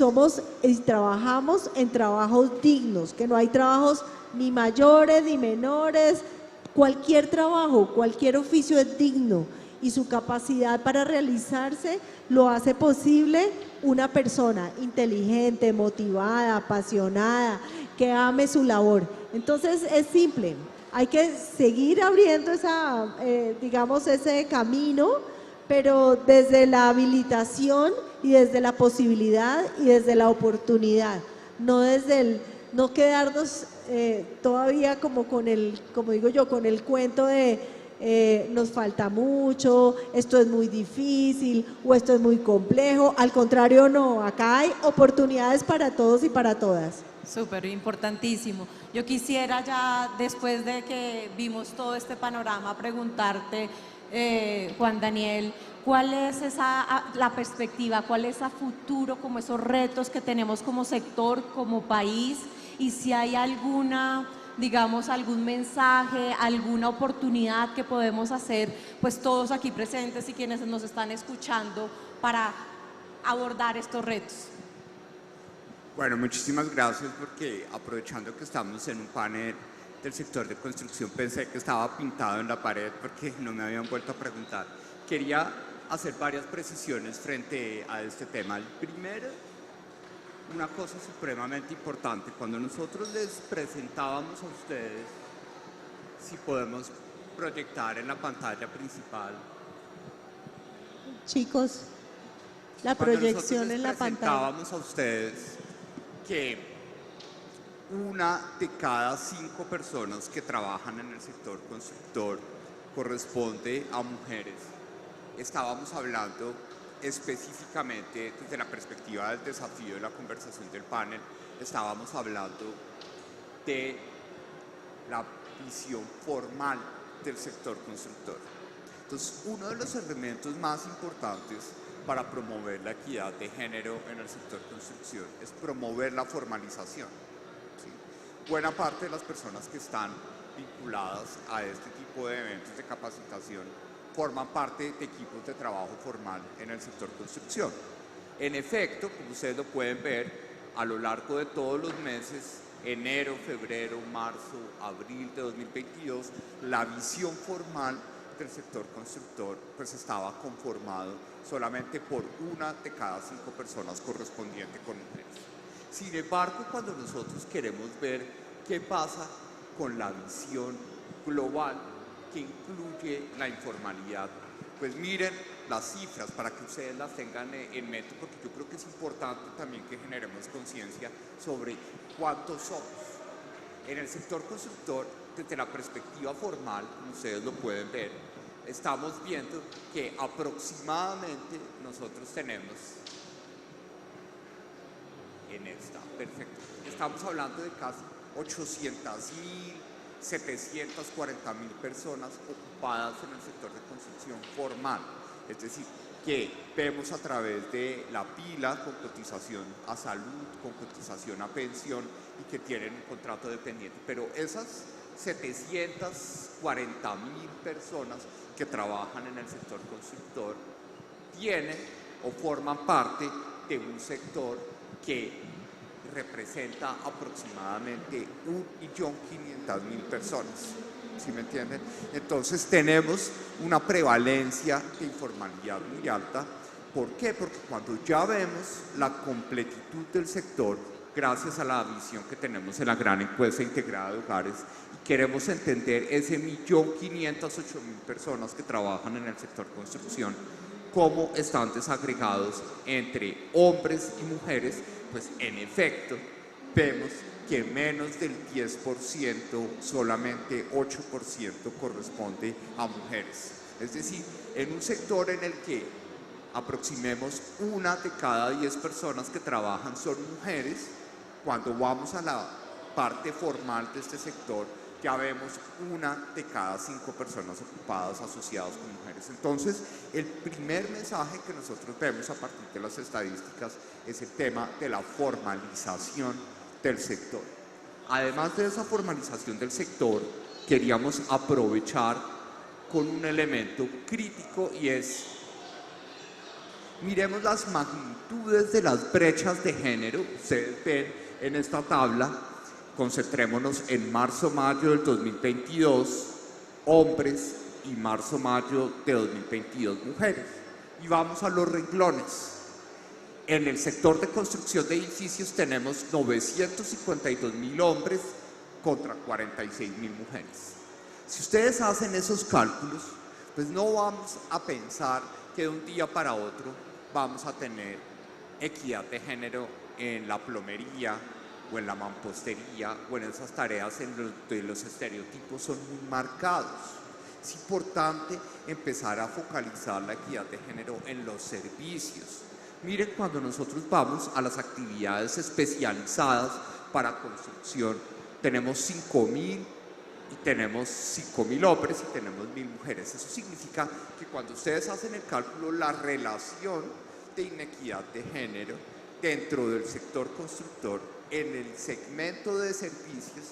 trabajamos en trabajos dignos, que no hay trabajos ni mayores ni menores. Cualquier trabajo, cualquier oficio es digno, y su capacidad para realizarse lo hace posible una persona inteligente, motivada, apasionada, que ame su labor. Entonces es simple, hay que seguir abriendo digamos, ese camino, pero desde la habilitación y desde la posibilidad y desde la oportunidad, no quedarnos todavía como digo yo, con el cuento de nos falta mucho, esto es muy difícil o esto es muy complejo. Al contrario, no, acá hay oportunidades para todos y para todas.
Súper importantísimo. Yo quisiera ya, después de que vimos todo este panorama, preguntarte, Juan Daniel, ¿cuál es la perspectiva, cuál es a futuro, como esos retos que tenemos como sector, como país, y si hay alguna, digamos, algún mensaje, alguna oportunidad que podemos hacer, pues todos aquí presentes y quienes nos están escuchando, para abordar estos retos?
Bueno, muchísimas gracias, porque aprovechando que estamos en un panel del sector de construcción, pensé que estaba pintado en la pared porque no me habían vuelto a preguntar. Quería hacer varias precisiones frente a este tema. El primero, una cosa supremamente importante: cuando nosotros les presentábamos a ustedes, si podemos proyectar en la pantalla principal.
Chicos, la proyección en la pantalla.
Cuando nosotros les presentábamos a ustedes que 1 de cada 5 personas que trabajan en el sector constructor corresponde a mujeres. Estábamos hablando específicamente desde la perspectiva del desafío de la conversación del panel, estábamos hablando de la visión formal del sector constructor. Entonces, uno de los elementos más importantes para promover la equidad de género en el sector construcción es promover la formalización. ¿Sí? Buena parte de las personas que están vinculadas a este tipo de eventos de capacitación forman parte de equipos de trabajo formal en el sector construcción. En efecto, como ustedes lo pueden ver, a lo largo de todos los meses, enero, febrero, marzo, abril de 2022, la visión formal del sector constructor pues estaba conformado solamente por 1 de cada 5 personas correspondiente con mujeres. Sin embargo, cuando nosotros queremos ver qué pasa con la visión global que incluye la informalidad, pues miren las cifras para que ustedes las tengan en mente, porque yo creo que es importante también que generemos conciencia sobre cuántos somos. En el sector constructor, desde la perspectiva formal, como ustedes lo pueden ver, estamos viendo que aproximadamente nosotros tenemos en esta, perfecto, estamos hablando de casi 800.000, 740.000 personas ocupadas en el sector de construcción formal, es decir, que vemos a través de la pila con cotización a salud, con cotización a pensión y que tienen un contrato dependiente. Pero esas 740.000 personas que trabajan en el sector constructor tienen o forman parte de un sector que representa aproximadamente 1.500.000 personas, ¿sí me entienden? Entonces tenemos una prevalencia de informalidad muy alta. ¿Por qué? Porque cuando ya vemos la completitud del sector, gracias a la visión que tenemos en la gran encuesta integrada de hogares, y queremos entender ese 1.508.000 personas que trabajan en el sector construcción, cómo están desagregados entre hombres y mujeres, pues en efecto vemos que menos del 10%, solamente 8% corresponde a mujeres. Es decir, en un sector en el que aproximemos 1 de cada 10 personas que trabajan son mujeres, cuando vamos a la parte formal de este sector, ya vemos 1 de cada 5 personas ocupadas asociadas con mujeres. Entonces, el primer mensaje que nosotros vemos a partir de las estadísticas es el tema de la formalización del sector. Además de esa formalización del sector, queríamos aprovechar con un elemento crítico y es, miremos las magnitudes de las brechas de género. Ustedes ven en esta tabla, concentrémonos en marzo-mayo del 2022, hombres, y marzo-mayo de 2022, mujeres. Y vamos a los renglones. En el sector de construcción de edificios tenemos 952.000 hombres contra 46.000 mujeres. Si ustedes hacen esos cálculos, pues no vamos a pensar que de un día para otro vamos a tener equidad de género en la plomería o en la mampostería o en esas tareas en donde los estereotipos son muy marcados. Es importante empezar a focalizar la equidad de género en los servicios. Miren, cuando nosotros vamos a las actividades especializadas para construcción, tenemos 5.000 y tenemos 5.000 hombres y tenemos 1.000 mujeres. Eso significa que cuando ustedes hacen el cálculo, la relación de inequidad de género dentro del sector constructor en el segmento de servicios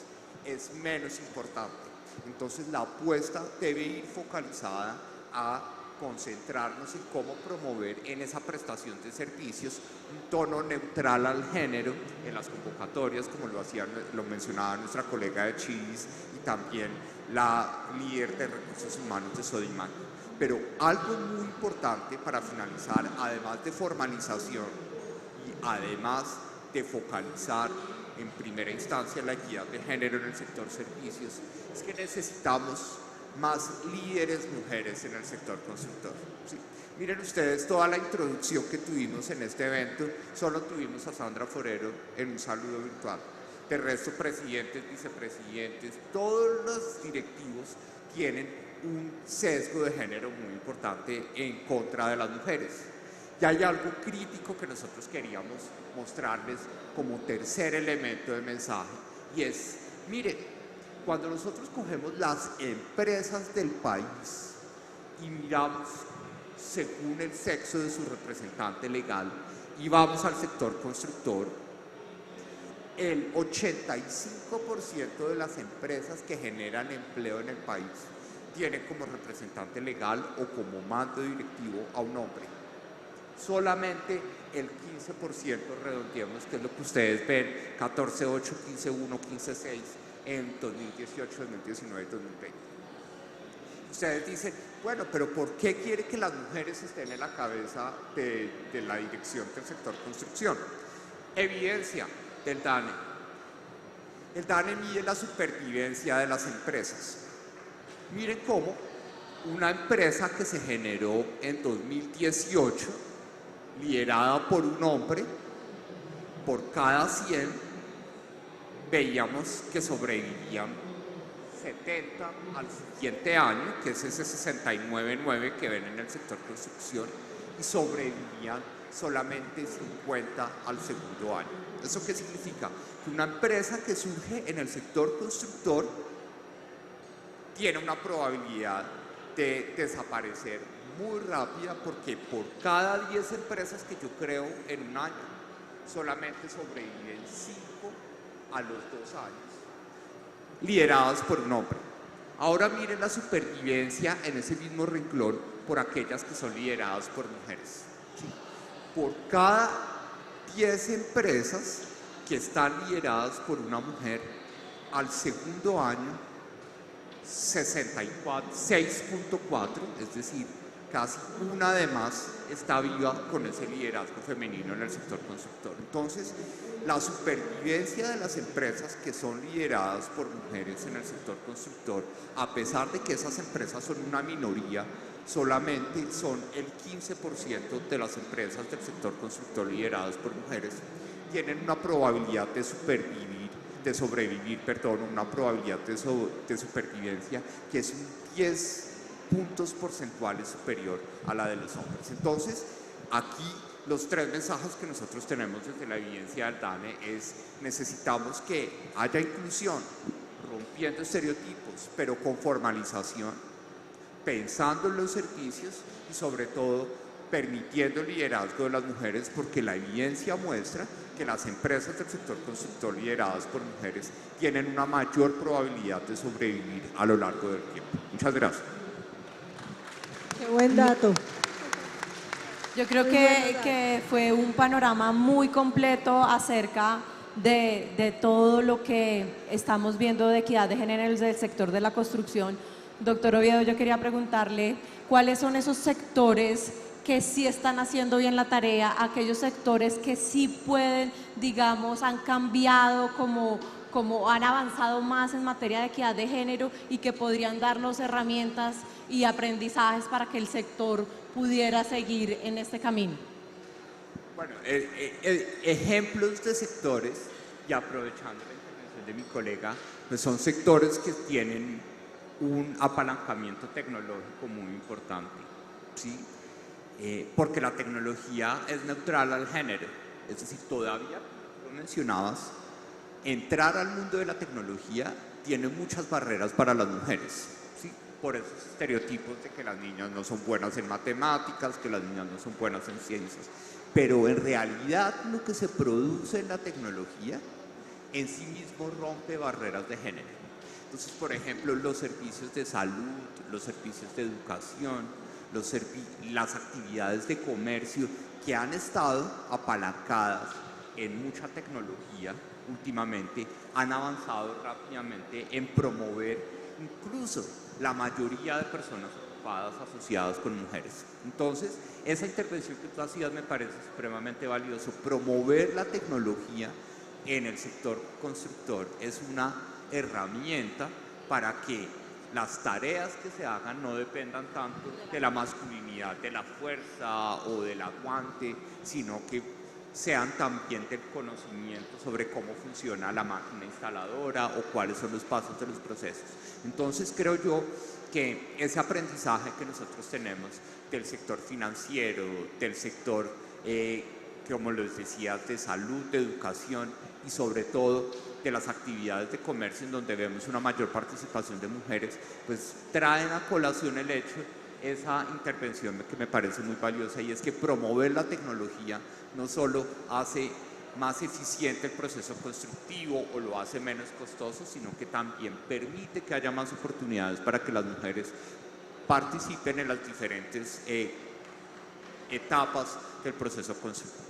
es menos importante. Entonces la apuesta debe ir focalizada a concentrarnos en cómo promover en esa prestación de servicios un tono neutral al género en las convocatorias, como lo mencionaba nuestra colega de Chis y también la líder de recursos humanos de Sodimac. Pero algo muy importante para finalizar, además de formalización y además de focalizar en primera instancia la equidad de género en el sector servicios, es que necesitamos más líderes mujeres en el sector constructor. ¿Sí? Miren ustedes toda la introducción que tuvimos en este evento, solo tuvimos a Sandra Forero en un saludo virtual. De resto, presidentes, vicepresidentes, todos los directivos tienen un sesgo de género muy importante en contra de las mujeres. Y hay algo crítico que nosotros queríamos mostrarles como tercer elemento de mensaje, y es, miren, cuando nosotros cogemos las empresas del país y miramos según el sexo de su representante legal y vamos al sector constructor, el 85% de las empresas que generan empleo en el país tienen como representante legal o como mando directivo a un hombre. Solamente el 15%, redondeemos, que es lo que ustedes ven, 14.8, 15.1, 15.6 en 2018, 2019 y 2020. Ustedes dicen, bueno, pero ¿por qué quiere que las mujeres estén en la cabeza de la dirección del sector construcción? Evidencia del DANE. El DANE mide la supervivencia de las empresas. Miren cómo una empresa que se generó en 2018, liderada por un hombre, por cada 100 veíamos que sobrevivían 70 al siguiente año, que es ese 69.9 que ven en el sector construcción, y sobrevivían solamente 50 al segundo año. ¿Eso qué significa? Que una empresa que surge en el sector constructor tiene una probabilidad de desaparecer muy rápida, porque por cada 10 empresas que yo creo en un año, solamente sobreviven 5 a los 2 años, lideradas por un hombre. Ahora miren la supervivencia en ese mismo renglón por aquellas que son lideradas por mujeres. ¿Sí? Por cada 10 empresas que están lideradas por una mujer, al segundo año, 6.4, es decir, casi una de más está viva con ese liderazgo femenino en el sector constructor. Entonces, la supervivencia de las empresas que son lideradas por mujeres en el sector constructor, a pesar de que esas empresas son una minoría, solamente son el 15% de las empresas del sector constructor lideradas por mujeres, tienen una probabilidad de sobrevivir, una probabilidad de supervivencia que es un 10 puntos porcentuales superior a la de los hombres. Entonces, aquí los 3 mensajes que nosotros tenemos desde la evidencia del DANE es: necesitamos que haya inclusión, rompiendo estereotipos, pero con formalización, pensando en los servicios y sobre todo permitiendo el liderazgo de las mujeres, porque la evidencia muestra que las empresas del sector constructor lideradas por mujeres tienen una mayor probabilidad de sobrevivir a lo largo del tiempo. Muchas gracias.
Qué buen dato.
Yo creo que fue un panorama muy completo acerca de todo lo que estamos viendo de equidad de género en el sector de la construcción. Doctor Oviedo, yo quería preguntarle cuáles son esos sectores que sí están haciendo bien la tarea, aquellos sectores que sí pueden, digamos, han cambiado, como han avanzado más en materia de equidad de género y que podrían darnos herramientas y aprendizajes para que el sector pudiera seguir en este camino.
Bueno, ejemplos de sectores, y aprovechando la intervención de mi colega, pues son sectores que tienen un apalancamiento tecnológico muy importante, ¿sí? Porque la tecnología es neutral al género, es decir, todavía, como mencionabas, entrar al mundo de la tecnología tiene muchas barreras para las mujeres, ¿sí? Por esos estereotipos de que las niñas no son buenas en matemáticas, que las niñas no son buenas en ciencias, pero en realidad lo que se produce en la tecnología en sí mismo rompe barreras de género. Entonces, por ejemplo, los servicios de salud, los servicios de educación, las actividades de comercio que han estado apalancadas en mucha tecnología últimamente, han avanzado rápidamente en promover incluso la mayoría de personas ocupadas asociadas con mujeres. Entonces, esa intervención que tú hacías me parece supremamente valioso. Promover la tecnología en el sector constructor es una herramienta para que las tareas que se hagan no dependan tanto de la masculinidad, de la fuerza o del aguante, sino que sean también del conocimiento sobre cómo funciona la máquina instaladora o cuáles son los pasos de los procesos. Entonces creo yo que ese aprendizaje que nosotros tenemos del sector financiero, del sector, como les decía, de salud, de educación y sobre todo de las actividades de comercio en donde vemos una mayor participación de mujeres, pues traen a colación el hecho, esa intervención que me parece muy valiosa, y es que promover la tecnología no solo hace más eficiente el proceso constructivo o lo hace menos costoso, sino que también permite que haya más oportunidades para que las mujeres participen en las diferentes etapas del proceso constructivo.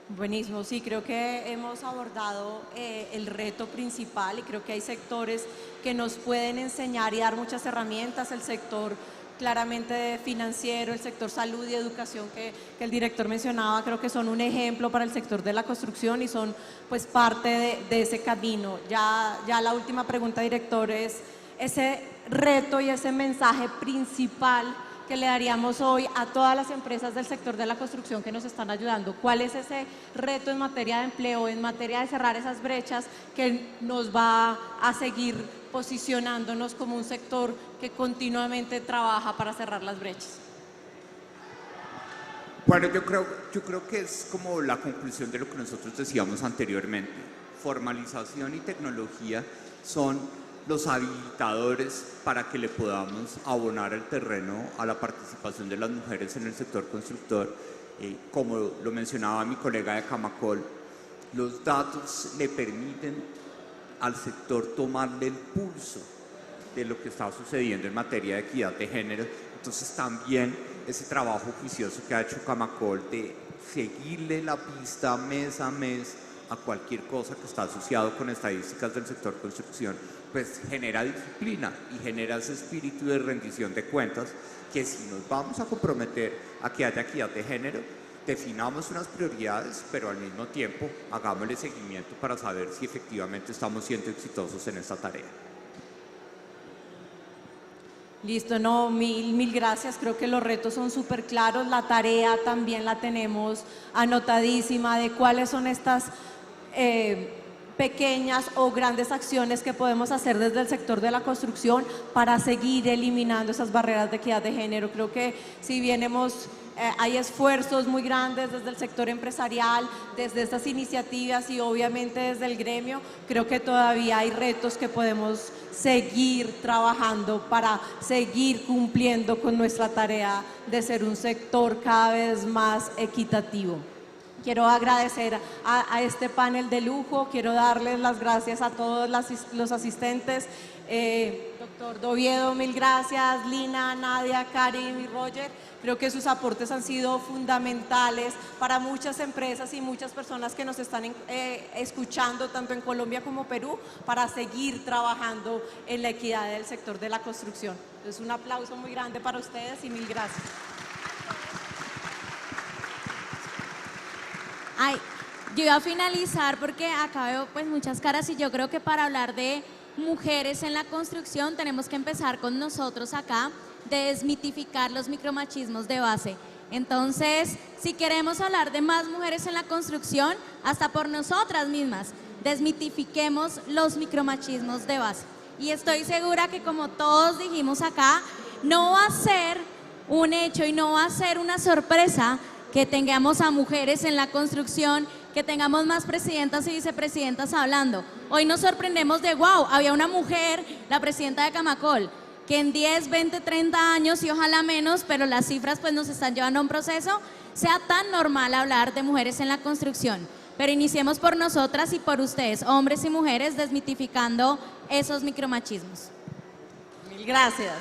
Buenísimo, sí, creo que hemos abordado el reto principal y creo que hay sectores que nos pueden enseñar y dar muchas herramientas, el sector claramente financiero, el sector salud y educación que el director mencionaba, creo que son un ejemplo para el sector de la construcción y son pues parte de ese camino. Ya la última pregunta, director, es ese reto y ese mensaje principal que le daríamos hoy a todas las empresas del sector de la construcción que nos están ayudando. ¿Cuál es ese reto en materia de empleo, en materia de cerrar esas brechas que nos va a seguir posicionándonos como un sector que continuamente trabaja para cerrar las brechas?
Bueno, yo creo que es como la conclusión de lo que nosotros decíamos anteriormente. Formalización y tecnología son los habilitadores para que le podamos abonar el terreno a la participación de las mujeres en el sector constructor. Como lo mencionaba mi colega de Camacol, los datos le permiten al sector tomarle el pulso de lo que está sucediendo en materia de equidad de género. Entonces también ese trabajo juicioso que ha hecho Camacol de seguirle la pista mes a mes a cualquier cosa que está asociado con estadísticas del sector construcción, pues genera disciplina y genera ese espíritu de rendición de cuentas que si nos vamos a comprometer a que haya equidad de género, definamos unas prioridades, pero al mismo tiempo hagámosle seguimiento para saber si efectivamente estamos siendo exitosos en esta tarea.
Listo, no, mil gracias. Creo que los retos son súper claros. La tarea también la tenemos anotadísima de cuáles son estas pequeñas o grandes acciones que podemos hacer desde el sector de la construcción para seguir eliminando esas barreras de equidad de género. Creo que si bien hay esfuerzos muy grandes desde el sector empresarial, desde estas iniciativas y obviamente desde el gremio, creo que todavía hay retos que podemos seguir trabajando para seguir cumpliendo con nuestra tarea de ser un sector cada vez más equitativo. Quiero agradecer a este panel de lujo, quiero darles las gracias a todos los asistentes. Doctor Doviedo, mil gracias, Lina, Nadia, Karim y Roger. Creo que sus aportes han sido fundamentales para muchas empresas y muchas personas que nos están escuchando, tanto en Colombia como Perú, para seguir trabajando en la equidad del sector de la construcción. Entonces, un aplauso muy grande para ustedes y mil gracias.
Ay, yo iba a finalizar porque acá veo pues muchas caras y yo creo que para hablar de mujeres en la construcción tenemos que empezar con nosotros acá, de desmitificar los micromachismos de base. Entonces, si queremos hablar de más mujeres en la construcción, hasta por nosotras mismas, desmitifiquemos los micromachismos de base. Y estoy segura que, como todos dijimos acá, no va a ser un hecho y no va a ser una sorpresa que tengamos a mujeres en la construcción, que tengamos más presidentas y vicepresidentas hablando. Hoy nos sorprendemos de, wow, había una mujer, la presidenta de Camacol, que en 10, 20, 30 años y ojalá menos, pero las cifras pues nos están llevando a un proceso, sea tan normal hablar de mujeres en la construcción. Pero iniciemos por nosotras y por ustedes, hombres y mujeres, desmitificando esos micromachismos.
Mil gracias.